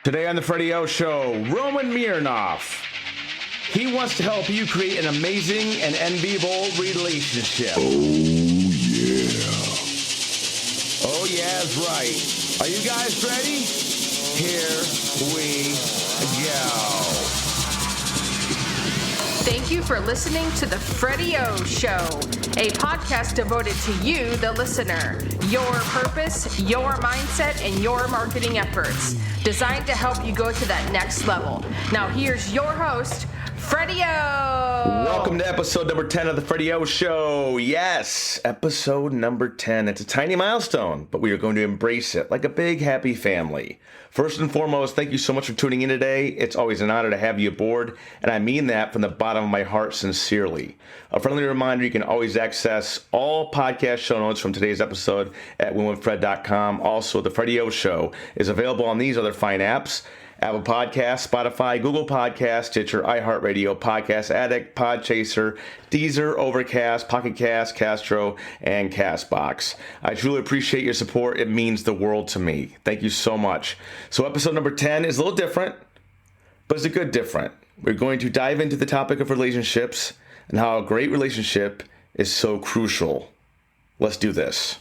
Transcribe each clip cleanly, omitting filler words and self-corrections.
Today on the Freddie O Show, Roman Mironov. He wants to help you create an amazing and enviable relationship. Oh, yeah. Oh, yeah, that's right. Are you guys ready? Here we go. Thank you for listening to the Freddie O Show, a podcast devoted to you, the listener, your purpose, your mindset, and your marketing efforts, designed to help you go to that next level. Now here's your host, Freddie O. Welcome to episode number 10 of the Freddie O Show. Yes, episode number 10. It's a tiny milestone, but we are going to embrace it like a big, happy family. First and foremost, thank you so much for tuning in today. It's always an honor to have you aboard, and I mean that from the bottom of my heart sincerely. A friendly reminder, you can always access all podcast show notes from today's episode at winwithfred.com. Also, the Freddie O Show is available on these other fine apps: Apple Podcasts, Spotify, Google Podcasts, Stitcher, iHeartRadio, Podcast Addict, Podchaser, Deezer, Overcast, Pocket Cast, Castro, and Castbox. I truly appreciate your support. It means the world to me. Thank you so much. So episode number 10 is a little different, but it's a good different. We're going to dive into the topic of relationships and how a great relationship is so crucial. Let's do this.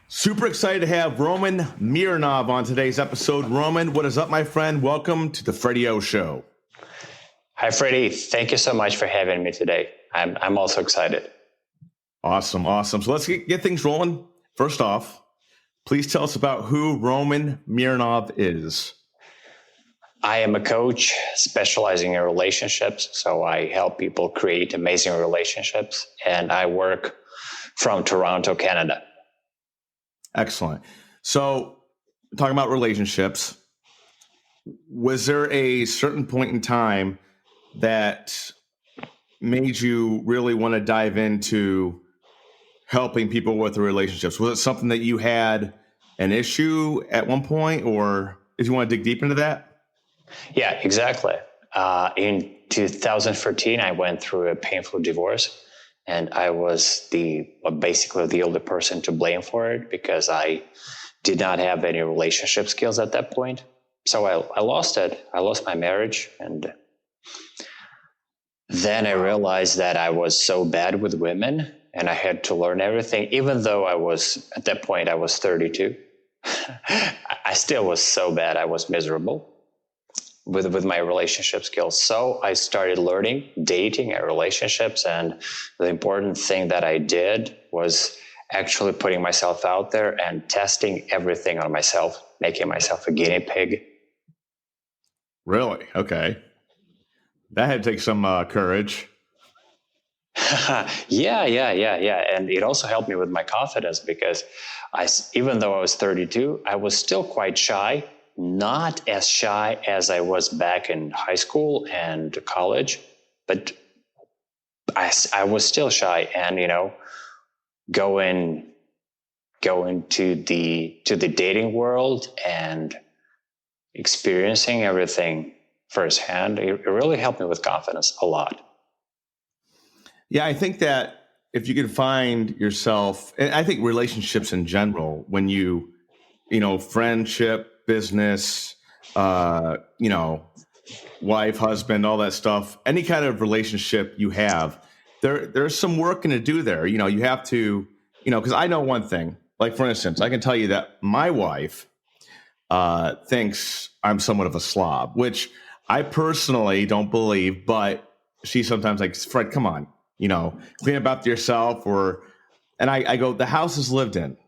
Super excited to have Roman Mironov on today's episode. Roman, what is up, my friend? Welcome to the Freddie O Show. Hi, Freddie. Thank you so much for having me today. I'm also excited. Awesome. So let's get things rolling. First off, please tell us about who Roman Mironov is. I am a coach specializing in relationships, so I help people create amazing relationships, and I work from Toronto, Canada. Excellent. So, talking about relationships, was there a certain point in time that made you really want to dive into helping people with the relationships? Was it something that you had an issue at one point, or if you want to dig deep into that? Yeah, exactly. In 2014, I went through a painful divorce. And I was basically the only person to blame for it because I did not have any relationship skills at that point. So I lost it. I lost my marriage. And then I realized that I was so bad with women and I had to learn everything, even though at that point, I was 32. I still was so bad. I was miserable with my relationship skills. So I started learning dating and relationships. And the important thing that I did was actually putting myself out there and testing everything on myself, making myself a guinea pig. Really? Okay. That had to take some courage. Yeah. And it also helped me with my confidence because even though I was 32, I was still quite shy. Not as shy as I was back in high school and college, but I was still shy. And going to the dating world and experiencing everything firsthand, it really helped me with confidence a lot. Yeah, I think that if you can find yourself, and I think relationships in general, when friendship, business, wife, husband, all that stuff, any kind of relationship you have, there's some work to do there. You have to, because I know one thing, like for instance, I can tell you that my wife thinks I'm somewhat of a slob, which I personally don't believe, but she sometimes like, Fred, come on, clean up after yourself, and I go, the house is lived in,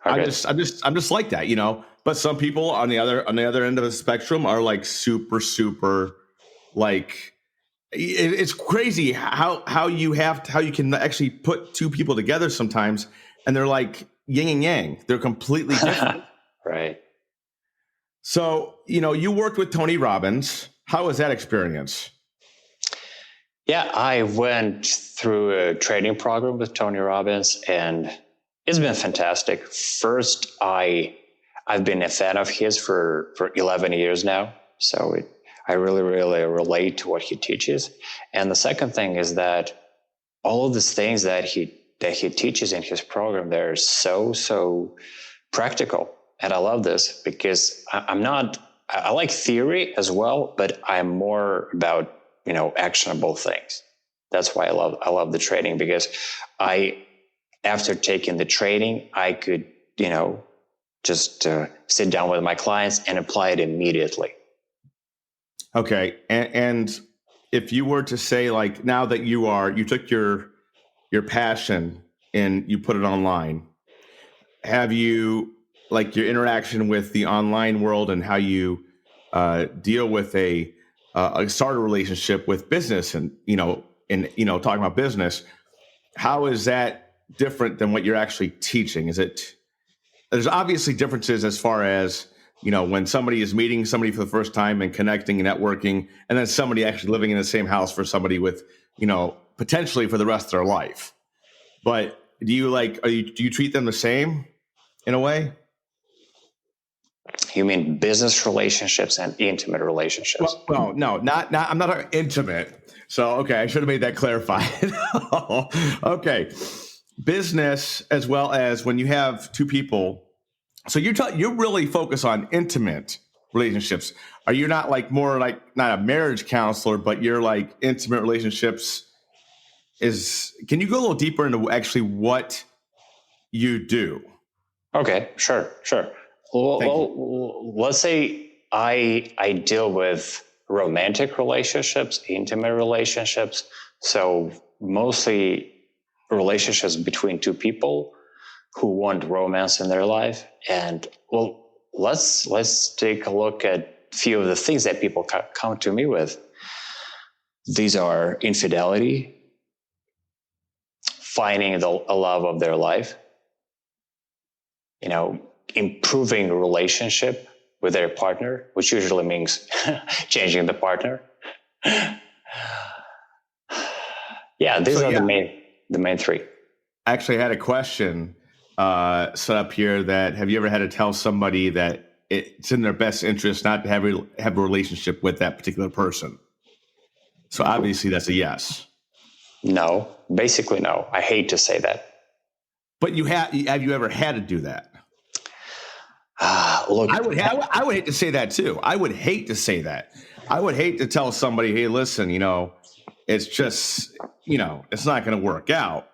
I'm just like that, But some people on the other end of the spectrum are like super like it's crazy how you can actually put two people together sometimes, and they're like yin and yang. They're completely different. Right. So you worked with Tony Robbins. How was that experience? Yeah, I went through a training program with Tony Robbins, and it's been fantastic. First, I've been a fan of his for 11 years now. So I really relate to what he teaches. And the second thing is that all of these things that he teaches in his program, they're so practical. and I love this because I like theory as well, but I'm more about, actionable things. That's why I love the training, because after taking the training, I could, just sit down with my clients and apply it immediately. Okay. And if you were to say, like, now that you took your passion and you put it online, have you, like, your interaction with the online world and how you deal with a start a relationship with business and, talking about business, how is that different than what you're actually teaching? There's obviously differences as far as, when somebody is meeting somebody for the first time and connecting and networking, and then somebody actually living in the same house for somebody with, potentially for the rest of their life. But do you treat them the same in a way? You mean business relationships and intimate relationships? Well, no, not. I'm not intimate. So, okay, I should have made that clarified. Okay, business as well as when you have two people. So you really focus on intimate relationships. Are you not more like not a marriage counselor, but you're like intimate relationships? Can you go a little deeper into actually what you do? Okay, sure. Well, let's say I deal with romantic relationships, intimate relationships. So mostly relationships between two people who want romance in their life. And well, let's take a look at a few of the things that people come to me with. These are infidelity, finding a love of their life, improving a relationship with their partner, which usually means changing the partner. Yeah, these are the main three. I actually had a question set up here that have you ever had to tell somebody that it's in their best interest not to have a relationship with that particular person? So obviously that's a yes. No, basically no. I hate to say that. But have you ever had to do that? Look, I would hate to say that too. I would hate to say that. I would hate to tell somebody, hey, listen, it's just, it's not going to work out.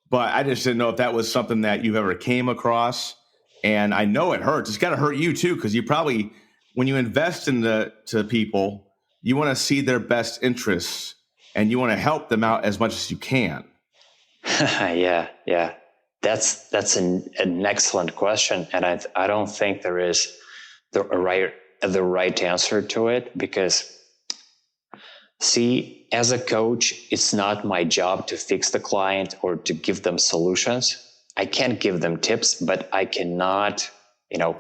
But I just didn't know if that was something that you've ever came across. And I know it hurts. It's got to hurt you too, because you probably, when you invest to people, you want to see their best interests and you want to help them out as much as you can. Yeah. That's an excellent question, and I don't think there is the right answer to it, because, see, as a coach, it's not my job to fix the client or to give them solutions. I can't give them tips, but I cannot,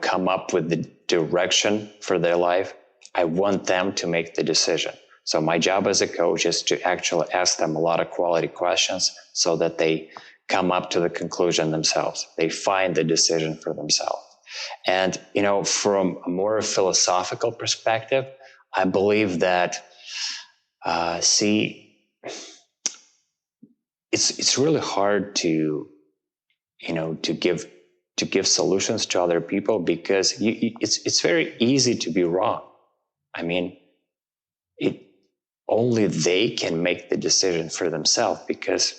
come up with the direction for their life. I want them to make the decision. So my job as a coach is to actually ask them a lot of quality questions so that they come up to the conclusion themselves. They find the decision for themselves. And, from a more philosophical perspective, I believe that, it's really hard to give solutions to other people, because it's very easy to be wrong. I mean, only they can make the decision for themselves, because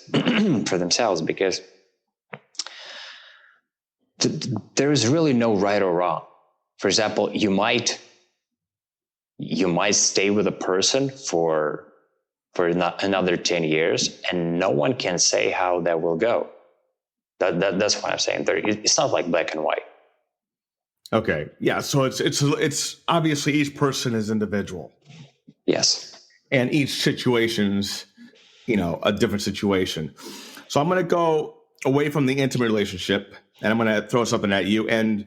there is really no right or wrong. For example, you might stay with a person for another 10 years, and no one can say how that will go. That's what I'm saying. It's not like black and white. Okay. Yeah. So it's obviously each person is individual. Yes. And each situation's, a different situation. So I'm going to go away from the intimate relationship, and I'm going to throw something at you. And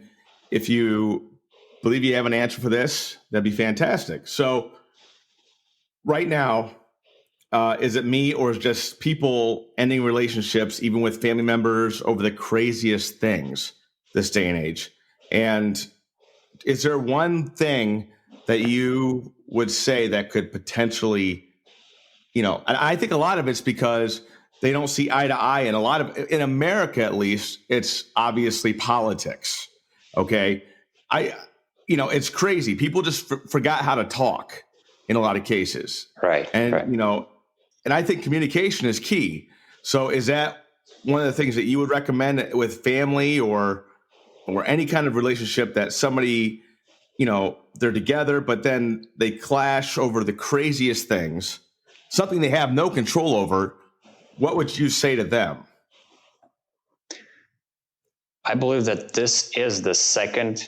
if you believe you have an answer for this, that'd be fantastic. So right now, is it me, or is it just people ending relationships, even with family members, over the craziest things this day and age? And is there one thing that you would say that could potentially, and I think a lot of it's because they don't see eye to eye, and in America, at least, it's obviously politics. Okay. it's crazy. People just forgot how to talk in a lot of cases. Right. And, right. And I think communication is key. So is that one of the things that you would recommend with family or any kind of relationship that somebody, they're together, but then they clash over the craziest things, something they have no control over? What would you say to them? I believe that this is the second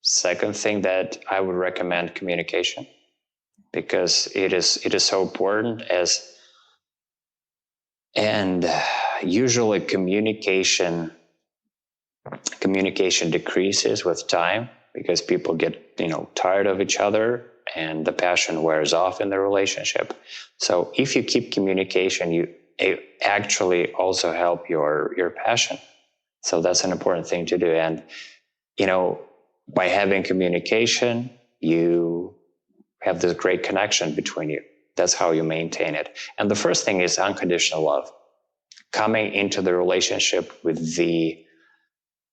thing that I would recommend: communication, because it is so important. And usually communication decreases with time because people get tired of each other and the passion wears off in the relationship. So if you keep communication, you actually also help your passion. So that's an important thing to do. And by having communication, you have this great connection between you. That's how you maintain it. And the first thing is unconditional love. Coming into the relationship with the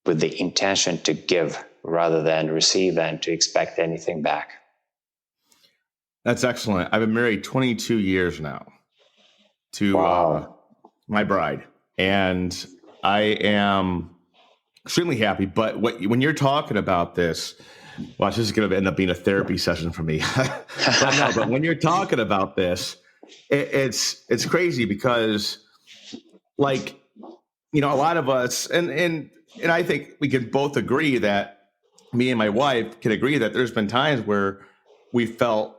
intention to give rather than receive and to expect anything back. That's excellent. I've been married 22 years now to my bride, and I am extremely happy. But when you're talking about this, watch, this is going to end up being a therapy session for me. But when you're talking about this, it's crazy because, like, a lot of us, and I think we can both agree that me and my wife can agree that there's been times where we felt,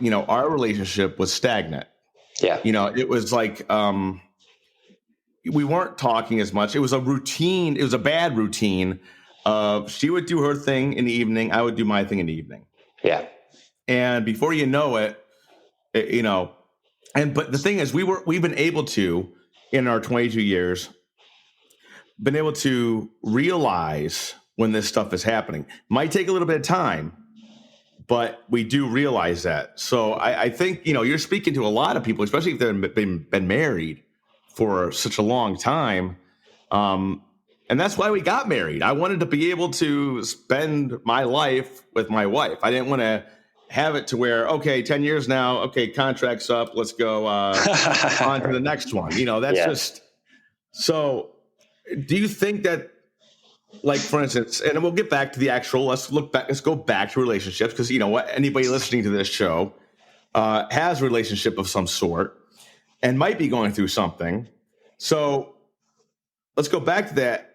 our relationship was stagnant. Yeah. It was like, we weren't talking as much. It was a routine. It was a bad routine. She would do her thing in the evening. I would do my thing in the evening. Yeah. And before you know it, but the thing is, we've been able to, in our 22 years, been able to realize when this stuff is happening. Might take a little bit of time, but we do realize that. So I think, you're speaking to a lot of people, especially if they've been married for such a long time. And that's why we got married. I wanted to be able to spend my life with my wife. I didn't want to have it to where, okay, 10 years now, okay, contract's up, let's go on to the next one. That's just, so do you think that, like, for instance, and we'll get back to the actual, let's go back to relationships, because anybody listening to this show has a relationship of some sort and might be going through something. So let's go back to that.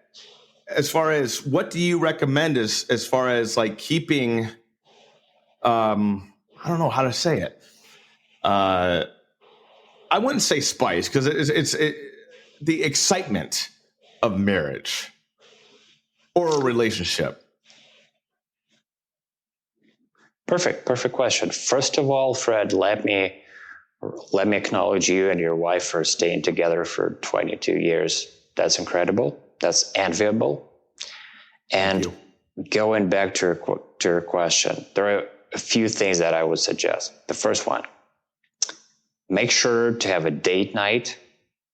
As far as what do you recommend as far as like keeping, I don't know how to say it. I wouldn't say spice, because it's the excitement of marriage or a relationship. Perfect question. First of all, Fred, let me acknowledge you and your wife for staying together for 22 years. That's incredible. That's enviable. And going back to your question, there are a few things that I would suggest. The first one, make sure to have a date night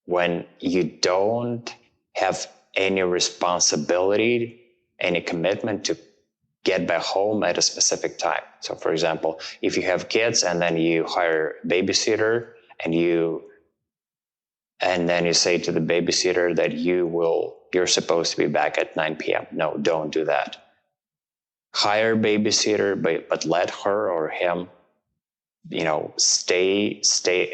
when you don't have any responsibility, any commitment to get back home at a specific time. So, for example, if you have kids and then you hire a babysitter and then you say to the babysitter that you're supposed to be back at 9 p.m. No, don't do that. Hire a babysitter, but let her or him, stay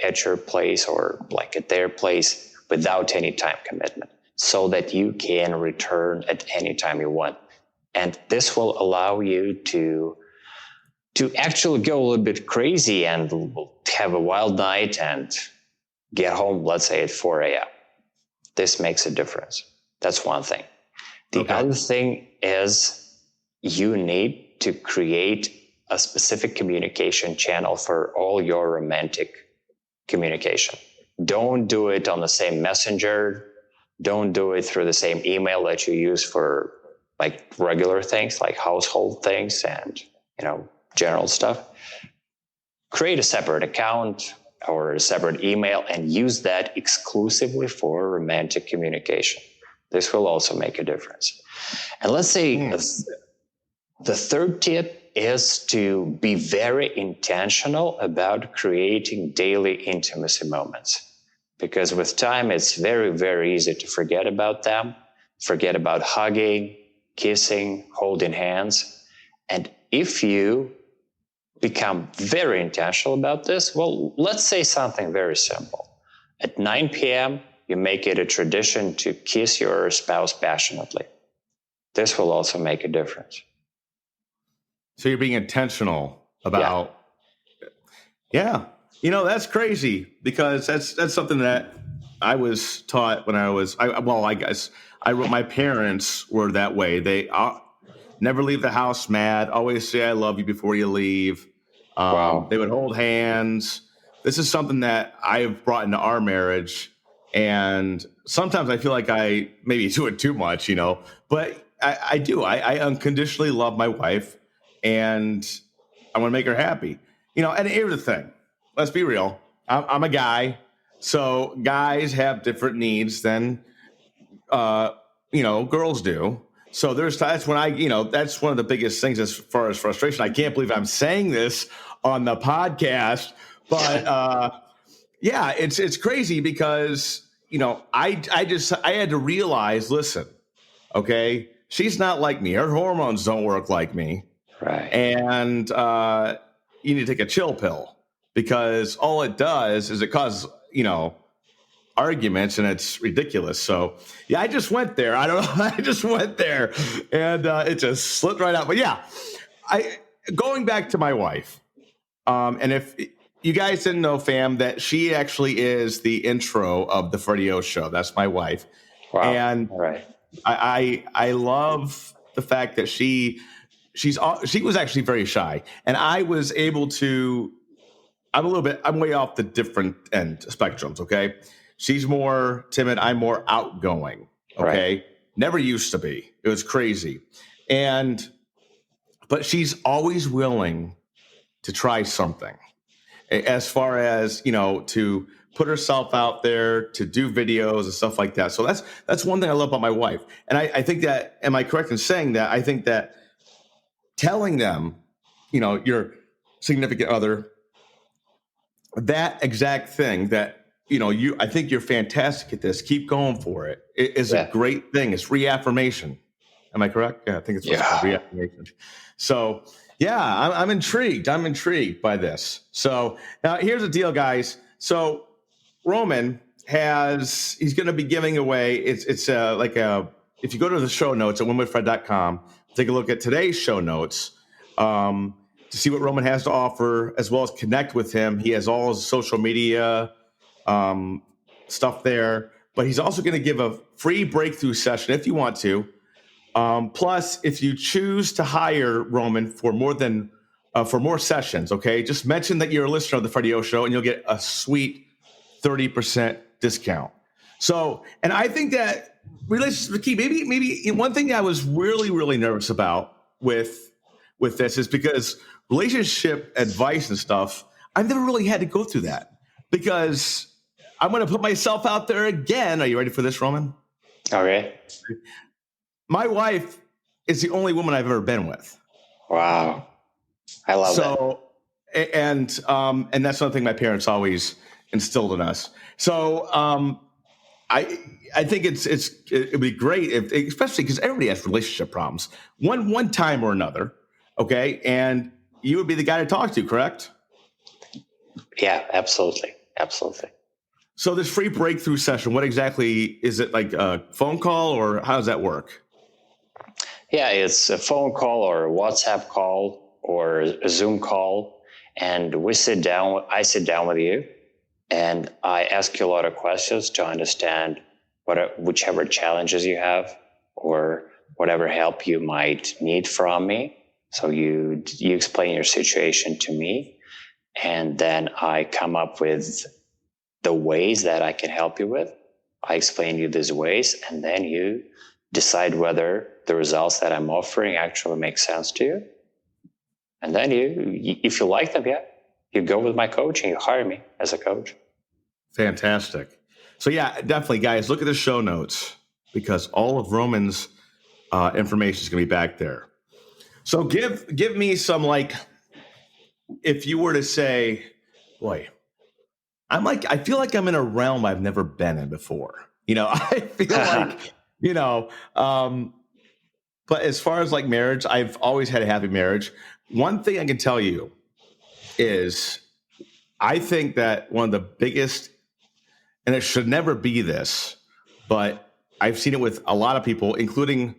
at your place or like at their place without any time commitment, so that you can return at any time you want. And this will allow you to actually go a little bit crazy and have a wild night and get home, let's say, at 4 a.m. This makes a difference. That's one thing. The other thing is you need to create a specific communication channel for all your romantic communication. Don't do it on the same messenger. Don't do it through the same email that you use for like regular things, like household things and, general stuff. Create a separate account or a separate email and use that exclusively for romantic communication. This will also make a difference. And let's say The third tip is to be very intentional about creating daily intimacy moments. Because with time, it's very, very easy to forget about them, forget about hugging, kissing, holding hands. And if you become very intentional about this, well, let's say something very simple. At 9 p.m., you make it a tradition to kiss your spouse passionately. This will also make a difference. So you're being intentional about, yeah. You know, that's crazy because that's something that I was taught when I guess my parents were that way. They never leave the house mad, always say, I love you before you leave. Wow. They would hold hands. This is something that I've brought into our marriage. And sometimes I feel like I maybe do it too much, you know, but I do. I unconditionally love my wife and I want to make her happy, you know, and here's the thing. Let's be real. I'm a guy, so guys have different needs than, girls do. So that's that's one of the biggest things as far as frustration. I can't believe I'm saying this on the podcast, but it's crazy because, you know, I had to realize, listen, okay, she's not like me. Her hormones don't work like me. Right. And you need to take a chill pill. Because all it does is it causes, you know, arguments, and it's ridiculous. So, yeah, I just went there. I don't know. I just went there, and it just slipped right out. But yeah, going back to my wife, and if you guys didn't know, fam, that she actually is the intro of the Freddie O Show. That's my wife. Wow. And all right. I love the fact that she was actually very shy, and I was able to. I'm way off the different end spectrums, okay? She's more timid. I'm more outgoing, okay? Right. Never used to be. It was crazy. But she's always willing to try something as far as, you know, to put herself out there, to do videos and stuff like that. So that's one thing I love about my wife. And I think that, am I correct in saying that? I think that telling them, you know, your significant other, that exact thing that, you know, I think you're fantastic at this. Keep going for it. It is a great thing. It's reaffirmation. Am I correct? Yeah, I think it's reaffirmation. So, yeah, I'm intrigued. I'm intrigued by this. So now here's the deal, guys. So Roman he's going to be giving away. It's if you go to the show notes at winwithfred.com, take a look at today's show notes. To see what Roman has to offer, as well as connect with him. He has all his social media stuff there, but he's also going to give a free breakthrough session if you want to. Plus, if you choose to hire Roman for more sessions, okay, just mention that you're a listener of the Freddie O Show, and you'll get a sweet 30% discount. So, and I think that relationships are key. Maybe one thing I was really, really nervous about with this is because relationship advice and stuff, I've never really had to go through that because I'm going to put myself out there again. Are you ready for this, Roman? Okay. My wife is the only woman I've ever been with. Wow. I love that. And that's something my parents always instilled in us. So I think it'd be great especially because everybody has relationship problems one time or another. Okay. And you would be the guy to talk to, correct? Yeah, absolutely. Absolutely. So this free breakthrough session, what exactly is it, like a phone call, or how does that work? Yeah, it's a phone call or a WhatsApp call or a Zoom call. And I sit down with you and I ask you a lot of questions to understand whichever challenges you have or whatever help you might need from me. So you explain your situation to me, and then I come up with the ways that I can help you with. I explain you these ways, and then you decide whether the results that I'm offering actually make sense to you. And then if you like them, you go with my coach and you hire me as a coach. Fantastic. So yeah, definitely, guys, look at the show notes because all of Roman's information is going to be back there. So give me some, like, if you were to say, boy, I feel like I'm in a realm I've never been in before. I feel like, but as far as like marriage, I've always had a happy marriage. One thing I can tell you is I think that one of the biggest, and it should never be this, but I've seen it with a lot of people, including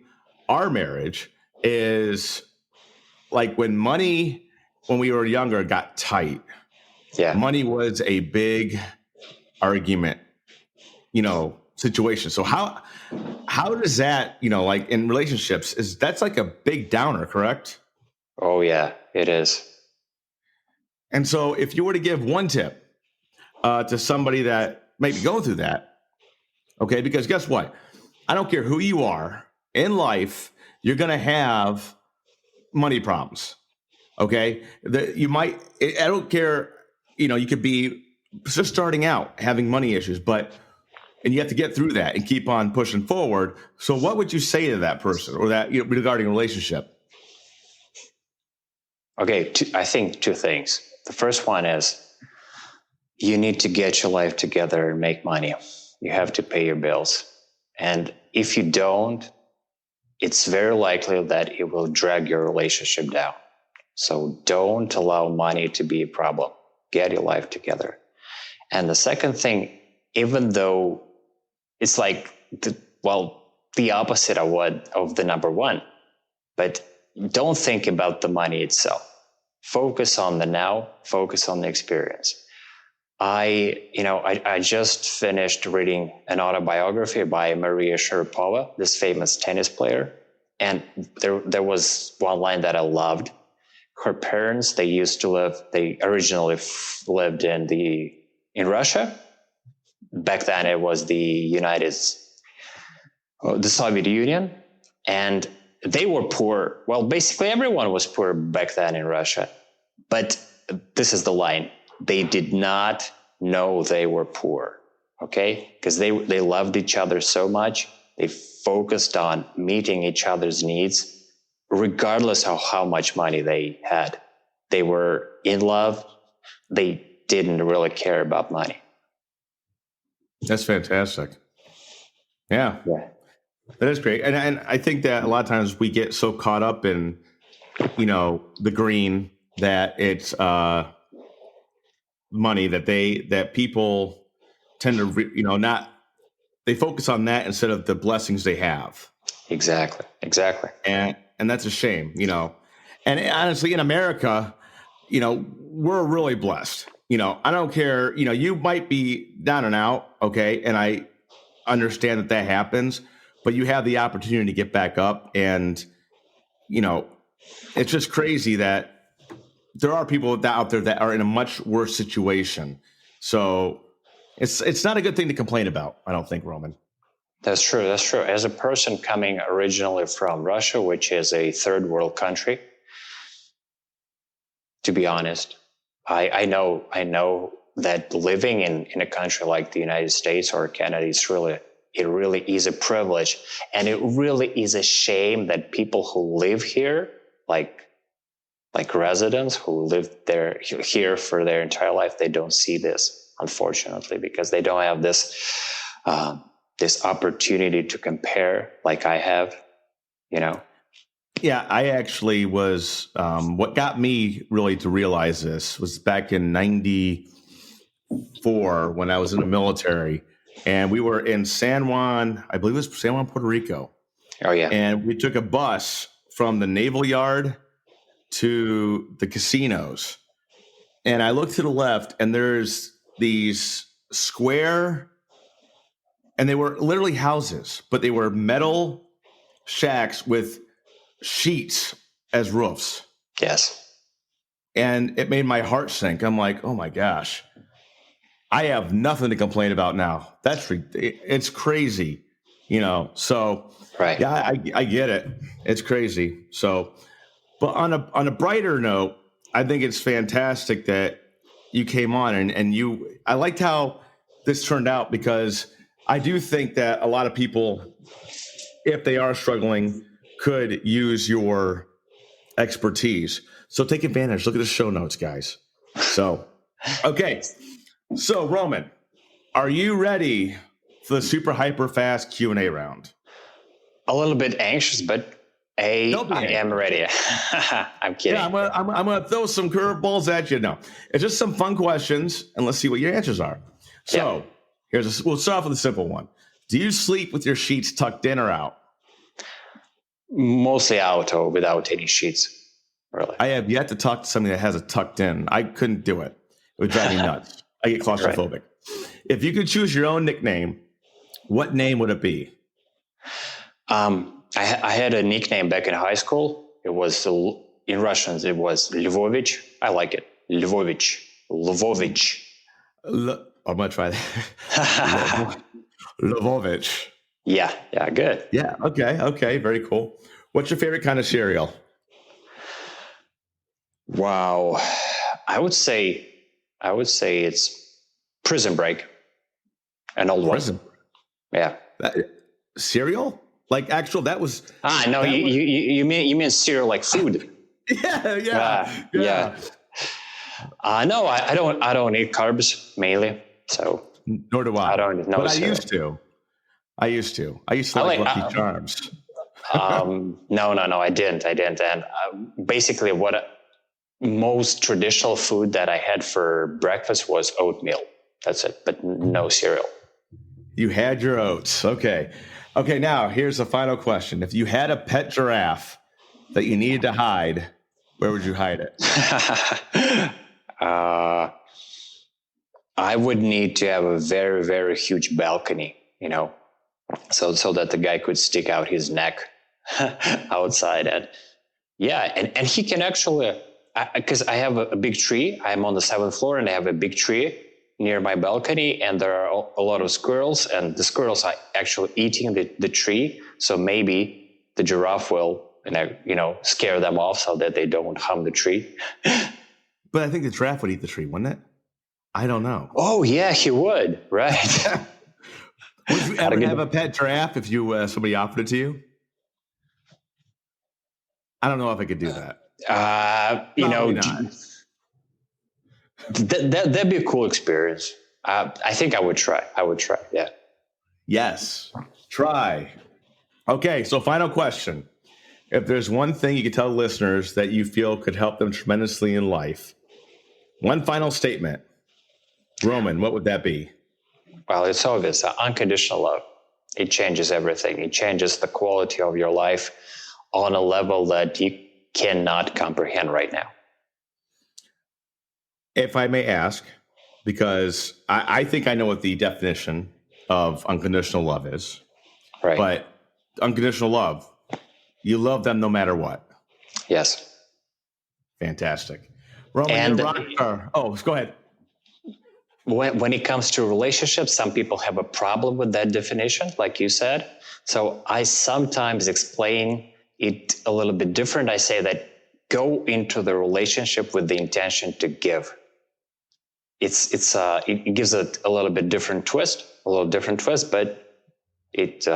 our marriage, is like when we were younger, got tight. Yeah. Money was a big argument, situation. So how does that, like in relationships, that's like a big downer, correct? Oh yeah, it is. And so if you were to give one tip to somebody that might be going through that, okay, because guess what? I don't care who you are in life, you're going to have money problems. Okay. I don't care, you could be just starting out having money issues, and you have to get through that and keep on pushing forward. So what would you say to that person or that, regarding a relationship? Okay. I think two things. The first one is you need to get your life together and make money. You have to pay your bills. And if you don't, it's very likely that it will drag your relationship down. So don't allow money to be a problem. Get your life together. And the second thing, even though it's like the opposite of the number one, but don't think about the money itself. Focus on the now, focus on the experience. I just finished reading an autobiography by Maria Sharapova, this famous tennis player. And there was one line that I loved. Her parents, they originally lived in Russia. Back then it was the Soviet Union. And they were poor. Well, basically everyone was poor back then in Russia. But this is the line. They did not know they were poor, okay? Because they loved each other so much. They focused on meeting each other's needs, regardless of how much money they had. They were in love. They didn't really care about money. That's fantastic. Yeah. That is great. And I think that a lot of times we get so caught up in, the green that it's money that people tend to, they focus on that instead of the blessings they have. Exactly. And that's a shame, And honestly, in America, we're really blessed. I don't care, you might be down and out, okay? And I understand that happens, but you have the opportunity to get back up. And, it's just crazy that there are people out there that are in a much worse situation. So it's not a good thing to complain about, I don't think, Roman. That's true. As a person coming originally from Russia, which is a third world country, to be honest, I know that living in a country like the United States or Canada it really is a privilege. And it really is a shame that people who live here, like residents who live here for their entire life, they don't see this, unfortunately, because they don't have this opportunity to compare like I have, Yeah, I actually was, what got me really to realize this was back in 94 when I was in the military, and we were in San Juan, I believe it was San Juan, Puerto Rico. Oh, yeah. And we took a bus from the Naval Yard to the casinos. And I looked to the left, and there's these square, and they were literally houses, but they were metal shacks with sheets as roofs. Yes. And it made my heart sink. I'm like, oh my gosh, I have nothing to complain about now. It's crazy, so right. Yeah, I get it. It's crazy. So, but on a brighter note, I think it's fantastic that you came on and I liked how this turned out, because I do think that a lot of people, if they are struggling, could use your expertise. So take advantage. Look at the show notes, guys. So, okay. So, Roman, are you ready for the super hyper fast Q&A round? A little bit anxious, but I am ready. I'm kidding. Yeah, I'm gonna throw some curveballs at you. No, it's just some fun questions, and let's see what your answers are. So, we'll start off with a simple one. Do you sleep with your sheets tucked in or out? Mostly out or without any sheets, really. I have yet to talk to somebody that has it tucked in. I couldn't do it. It would drive me nuts. I get claustrophobic. Right. If you could choose your own nickname, what name would it be? I had a nickname back in high school. It was, in Russian, it was Lvovich. I like it. Lvovich. I'm going to try that. Lvovich. Yeah, good. Yeah, okay, very cool. What's your favorite kind of cereal? Wow. I would say it's Prison Break. An old one. Yeah. Cereal? Like actual, that was... no, you mean cereal like food. Yeah. No, I don't eat carbs mainly, so... Nor do I. I don't know. But I used to like Lucky Charms. No, I didn't. And basically what most traditional food that I had for breakfast was oatmeal. That's it, but no cereal. You had your oats. Okay, now here's the final question. If you had a pet giraffe that you needed to hide, where would you hide it? I would need to have a very, very huge balcony, so that the guy could stick out his neck outside. And he can actually, because I have a big tree. I'm on the 7th floor and I have a big tree near my balcony, and there are a lot of squirrels, and the squirrels are actually eating the tree. So maybe the giraffe will, scare them off so that they don't harm the tree. But I think the giraffe would eat the tree, wouldn't it? I don't know. Oh yeah, he would. Right. Would you ever have a pet giraffe if somebody offered it to you? I don't know if I could do that. That'd be a cool experience. I think I would try. Yeah. Yes. Try. Okay. So final question. If there's one thing you could tell listeners that you feel could help them tremendously in life, one final statement, Roman, what would that be? Well, it's obvious. Unconditional love. It changes everything. It changes the quality of your life on a level that you cannot comprehend right now. If I may ask, because I think I know what the definition of unconditional love is. Right. But unconditional love, you love them no matter what. Yes. Fantastic. Roman, you're a rock star. Oh, go ahead. When it comes to relationships, some people have a problem with that definition, like you said. So I sometimes explain it a little bit different. I say that go into the relationship with the intention to give. It gives it a little bit different twist, but it's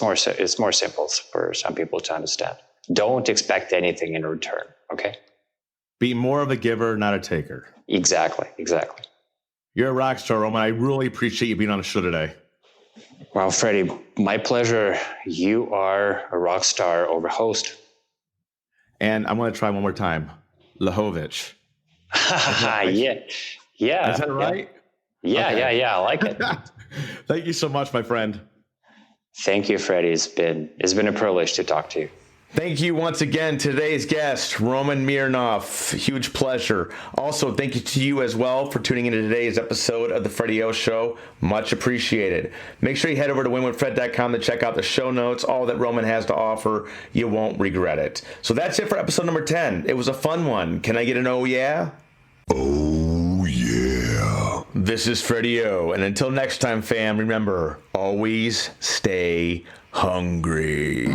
more simple for some people to understand. Don't expect anything in return. Okay. Be more of a giver, not a taker. Exactly. You're a rock star, Roman. I really appreciate you being on the show today. Well, Freddie, my pleasure. You are a rock star over host. And I'm going to try one more time. Lahovich. Yeah. Is that right? Yeah, okay. Yeah. I like it. Thank you so much, my friend. Thank you, Freddie. It's been a privilege to talk to you. Thank you once again to today's guest, Roman Mironov. Huge pleasure. Also, thank you to you as well for tuning into today's episode of The Freddie O Show. Much appreciated. Make sure you head over to winwithfred.com to check out the show notes, all that Roman has to offer. You won't regret it. So that's it for episode number 10. It was a fun one. Can I get an oh yeah? Oh yeah. This is Freddie O. And until next time, fam, remember, always stay hungry.